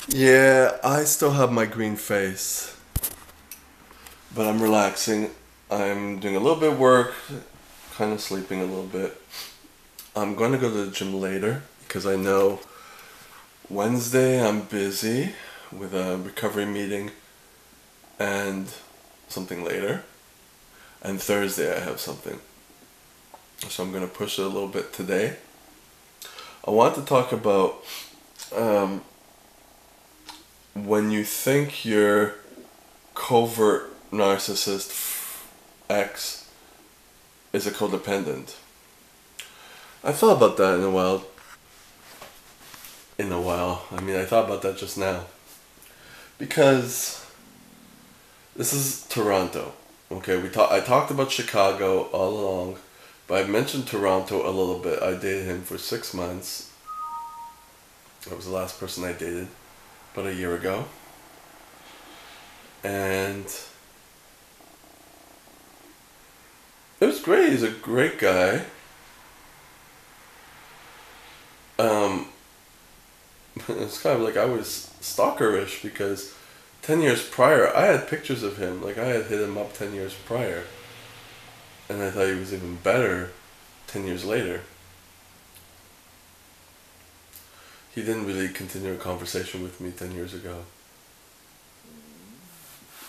Yeah, I still have my green face, but I'm relaxing. I'm doing a little bit of work, kind of sleeping a little bit. I'm going to go to the gym later because I know Wednesday I'm busy with a recovery meeting and something later, and Thursday I have something. So I'm going to push it a little bit today. I want to talk about um, when you think your covert narcissist X is a codependent. I thought about that in a while. I mean, I thought about that just now. Because this is Toronto. Okay, I talked about Chicago all along, but I mentioned Toronto a little bit. I dated him for 6 months. That was the last person I dated, about a year ago. And it was great. He's a great guy. Um, it's kind of like I was stalkerish because 10 years prior, I had pictures of him. Like, I had hit him up 10 years prior. And I thought he was even better 10 years later. He didn't really continue a conversation with me 10 years ago.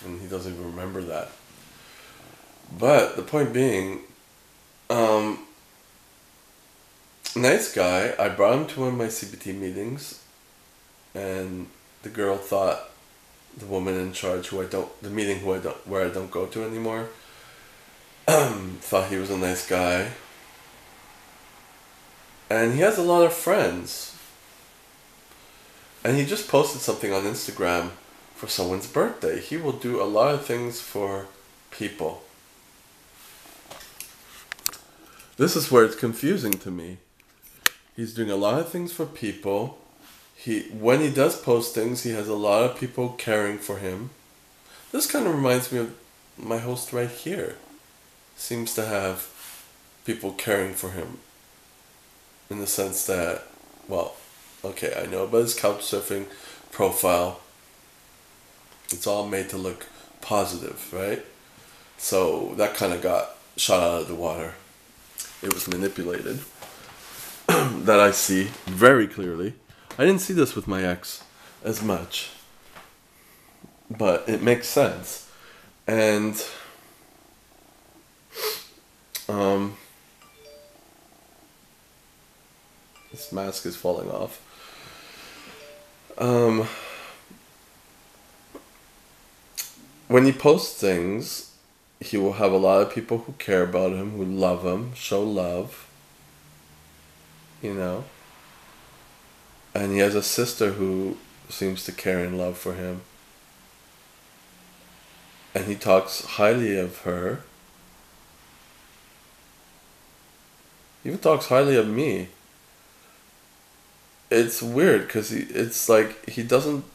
And he doesn't even remember that. But the point being, um, nice guy. I brought him to one of my CBT meetings. And the girl thought the woman in charge where I don't go to anymore, thought he was a nice guy. And he has a lot of friends. And he just posted something on Instagram for someone's birthday. He will do a lot of things for people. This is where it's confusing to me. He's doing a lot of things for people. When he does post things, he has a lot of people caring for him. This kind of reminds me of my host right here. Seems to have people caring for him. In the sense that, well, okay, I know about his couch surfing profile. It's all made to look positive, right? So that kind of got shot out of the water. It was manipulated. That I see very clearly. I didn't see this with my ex as much. But it makes sense. And this mask is falling off. When he posts things, he will have a lot of people who care about him, who love him, show love, you know. And he has a sister who seems to care and love for him. And he talks highly of her. He even talks highly of me. It's weird because it's like he doesn't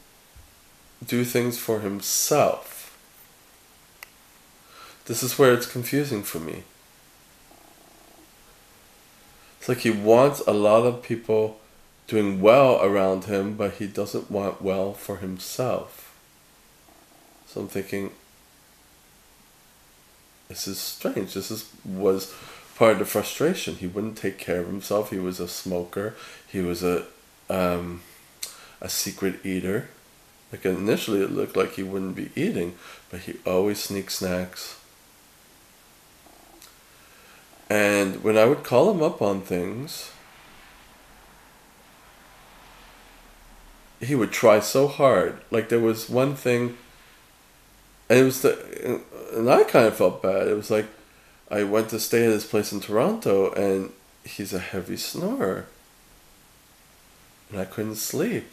do things for himself. This is where it's confusing for me. It's like he wants a lot of people doing well around him, but he doesn't want well for himself. So I'm thinking, this is strange. Was part of the frustration. He wouldn't take care of himself. He was a smoker. He was a secret eater. Like, initially it looked like he wouldn't be eating, but he always sneaks snacks. And when I would call him up on things, he would try so hard. Like, there was one thing, and and I kind of felt bad. It was like, I went to stay at his place in Toronto, and he's a heavy snorer. And I couldn't sleep.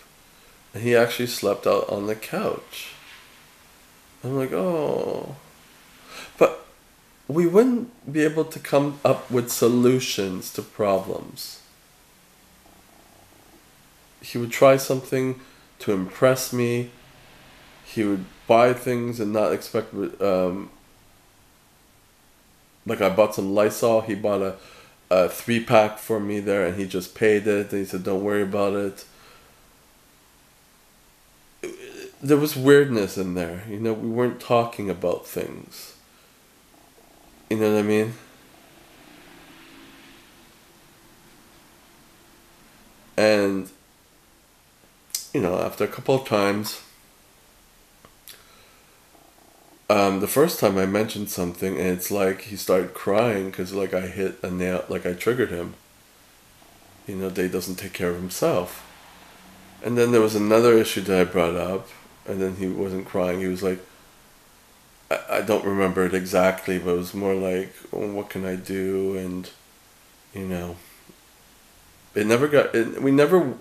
And he actually slept out on the couch. I'm like, oh. But we wouldn't be able to come up with solutions to problems. He would try something to impress me. He would buy things and not expect... like, I bought some Lysol. He bought a 3-pack for me there, and he just paid it. And he said, don't worry about it. there was weirdness in there. You know, we weren't talking about things. You know what I mean? And, you know, after a couple of times, the first time I mentioned something, and it's like he started crying because like I hit a nail, like I triggered him. You know, that he doesn't take care of himself. And then there was another issue that I brought up, and then he wasn't crying. He was like, I don't remember it exactly, but it was more like, oh, what can I do? And, you know, we never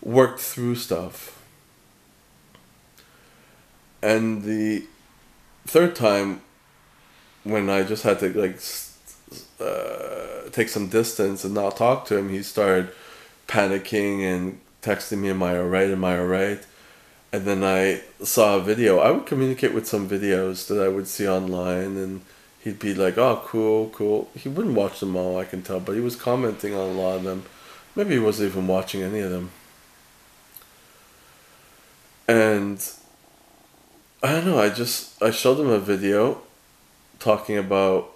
worked through stuff. And the third time, when I just had to like take some distance and not talk to him, he started panicking and texting me, am I alright, am I alright? And then I saw a video. I would communicate with some videos that I would see online, and he'd be like, oh, cool, cool. He wouldn't watch them all, I can tell, but he was commenting on a lot of them. Maybe he wasn't even watching any of them. And I don't know, I showed him a video talking about,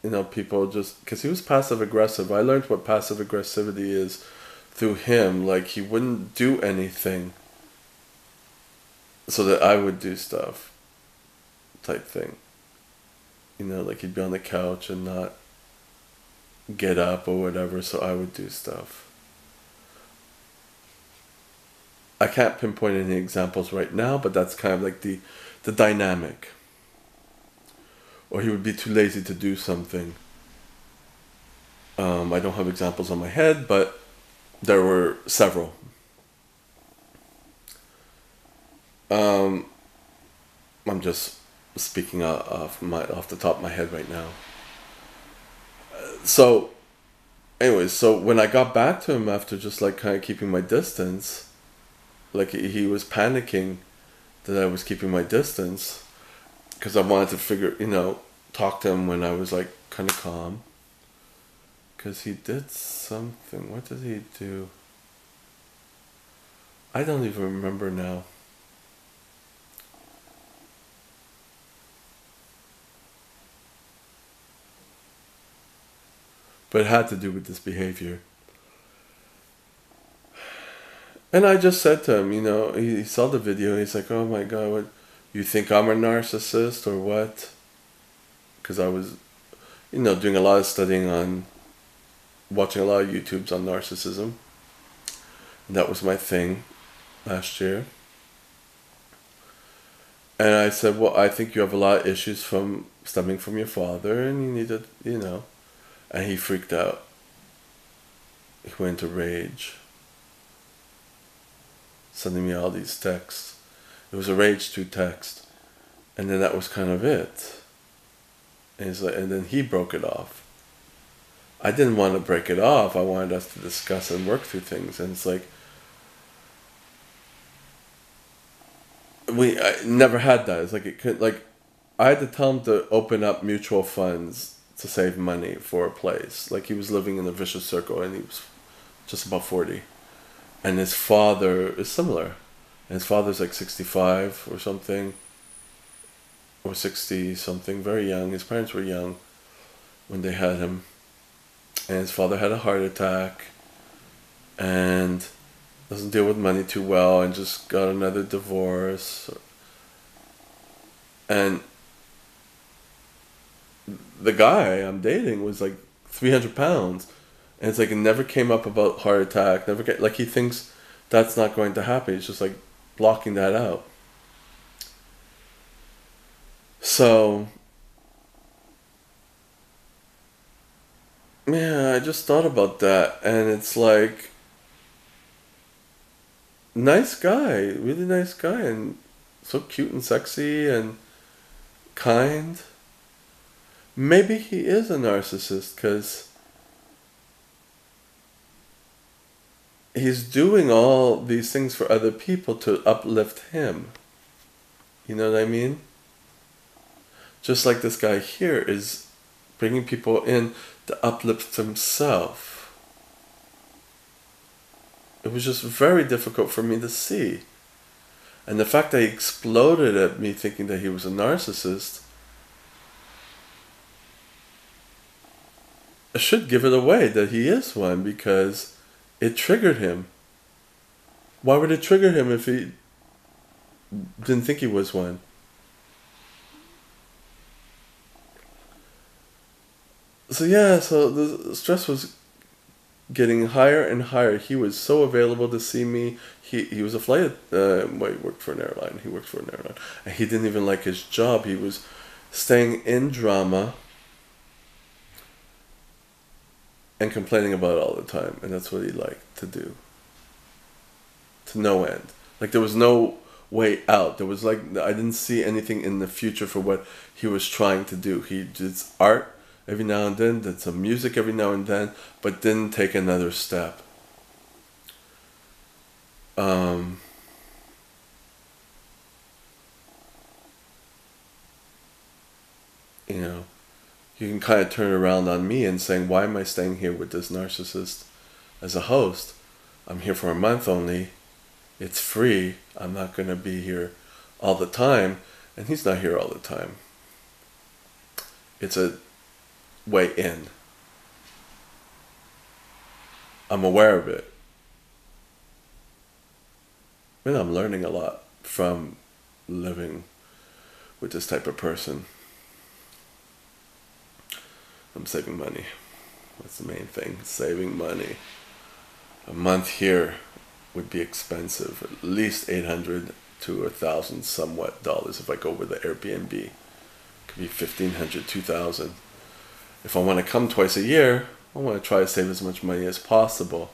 you know, people just, because he was passive aggressive. I learned what passive aggressivity is through him. Like, he wouldn't do anything so that I would do stuff, type thing. You know, like he'd be on the couch and not get up or whatever, so I would do stuff. I can't pinpoint any examples right now, but that's kind of like the dynamic. Or he would be too lazy to do something. I don't have examples on my head, but there were several. I'm just speaking off the top of my head right now. So, anyways, so when I got back to him after just like kind of keeping my distance, like he was panicking that I was keeping my distance because I wanted to talk to him when I was like kind of calm. Because he did something. What did he do? I don't even remember now. But it had to do with this behavior. And I just said to him, you know, he saw the video and he's like, oh my God, what, you think I'm a narcissist or what? Because I was, you know, doing a lot of studying on, watching a lot of YouTubes on narcissism. And that was my thing last year. And I said, well, I think you have a lot of issues stemming from your father and you need to, you know. And he freaked out. He went into rage. Sending me all these texts. It was a rage 2 text. And then that was kind of it. And he's like, and then he broke it off. I didn't want to break it off. I wanted us to discuss and work through things. And it's like, I never had that. It's like I had to tell him to open up mutual funds to save money for a place. Like, he was living in a vicious circle and he was just about 40. And his father is similar. And his father's like 65 or something. Or 60 something, very young. His parents were young when they had him. And his father had a heart attack. And doesn't deal with money too well and just got another divorce. And the guy I'm dating was like 300 pounds. And it's like it never came up about heart attack. Like he thinks that's not going to happen. He's just like blocking that out. So, yeah, I just thought about that. And it's like, nice guy, really nice guy. And so cute and sexy and kind. Maybe he is a narcissist because he's doing all these things for other people to uplift him. You know what I mean? Just like this guy here is bringing people in to uplift himself. It was just very difficult for me to see. And the fact that he exploded at me thinking that he was a narcissist, I should give it away that he is one, because it triggered him. Why would it trigger him if he didn't think he was one? So yeah, so the stress was getting higher and higher. He was so available to see me. He was a flight, well, he worked for an airline. He worked for an airline. And he didn't even like his job. He was staying in drama and complaining about it all the time. And that's what he liked to do. To no end. Like, there was no way out. There was like, I didn't see anything in the future for what he was trying to do. He did art every now and then, did some music every now and then, but didn't take another step. You know, you can kind of turn around on me and saying, why am I staying here with this narcissist as a host? I'm here for a month only. It's free. I'm not going to be here all the time. And he's not here all the time. It's a way in. I'm aware of it. And I'm learning a lot from living with this type of person. I'm saving money. That's the main thing. Saving money. A month here would be expensive. At least $800 to $1,000 somewhat dollars if I go with the Airbnb. It could be $1,500, $2,000. If I want to come twice a year, I want to try to save as much money as possible.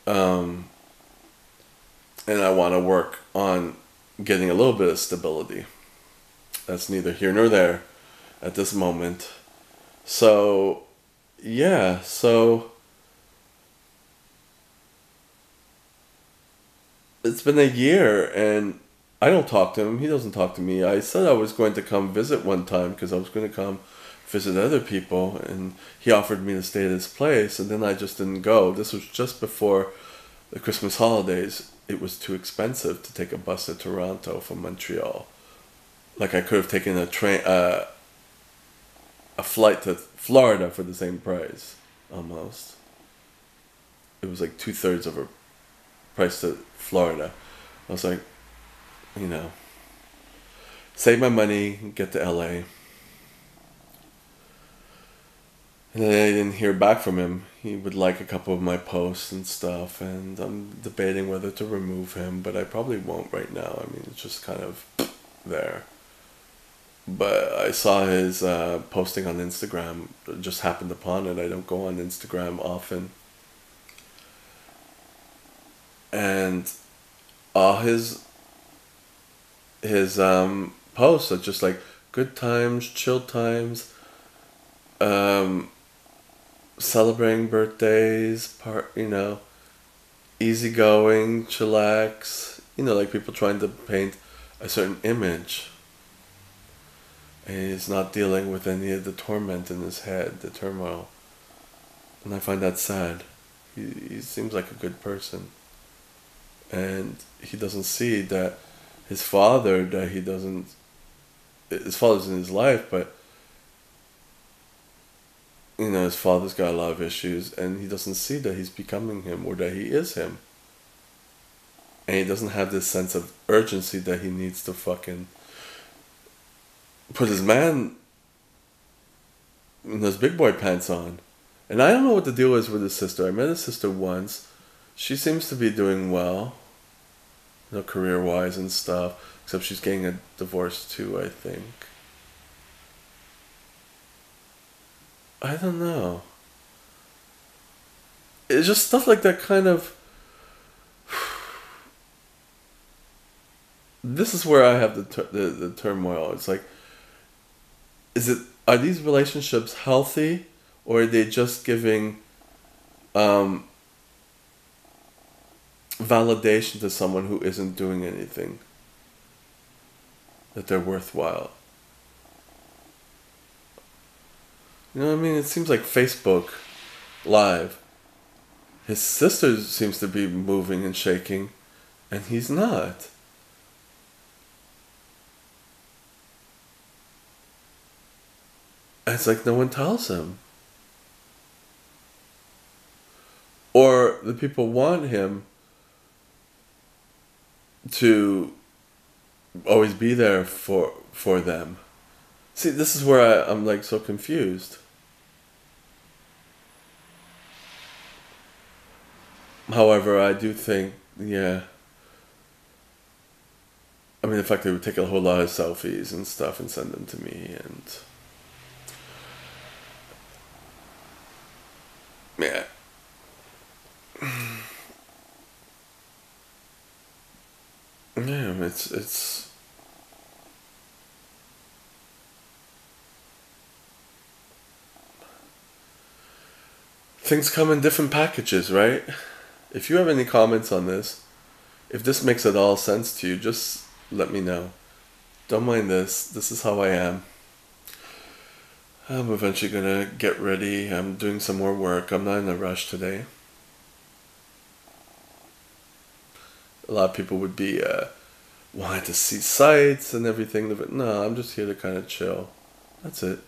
And I want to work on getting a little bit of stability. That's neither here nor there at this moment. So, yeah, so it's been a year and I don't talk to him. He doesn't talk to me. I said I was going to come visit one time because I was going to come visit other people, and he offered me to stay at his place, and then I just didn't go. This was just before the Christmas holidays. It was too expensive to take a bus to Toronto from Montreal. Like, I could have taken a train, a flight to Florida for the same price, almost. It was like 2/3 of a price to Florida. I was like, you know, save my money, get to LA. And then I didn't hear back from him. He would like a couple of my posts and stuff, and I'm debating whether to remove him, but I probably won't right now. I mean, it's just kind of there. But I saw his posting on Instagram, just happened upon it. I don't go on Instagram often. And all his posts are just like good times, chill times, celebrating birthdays, easygoing, chillax, like people trying to paint a certain image. And he's not dealing with any of the torment in his head, the turmoil. And I find that sad. He seems like a good person. And he doesn't see that his father's in his life, but his father's got a lot of issues, and he doesn't see that he's becoming him or that he is him. And he doesn't have this sense of urgency that he needs to fucking put his his big boy pants on. And I don't know what the deal is with his sister. I met his sister once. She seems to be doing well, career-wise and stuff, except she's getting a divorce too, I think. I don't know. It's just stuff like that kind of... This is where I have the turmoil. It's like, are these relationships healthy, or are they just giving validation to someone who isn't doing anything, that they're worthwhile? You know what I mean? It seems like Facebook Live. His sister seems to be moving and shaking, and he's not. It's like no one tells him. Or the people want him to always be there for them. See, this is where I'm like so confused. However, I do think, yeah. I mean, the fact they would take a whole lot of selfies and stuff and send them to me, and yeah. Yeah, it's things come in different packages, right? If you have any comments on this, if this makes at all sense to you, just let me know. Don't mind this. This is how I am. I'm eventually gonna get ready. I'm doing some more work. I'm not in a rush today. A lot of people would be wanting to see sights and everything. But no, I'm just here to kind of chill. That's it.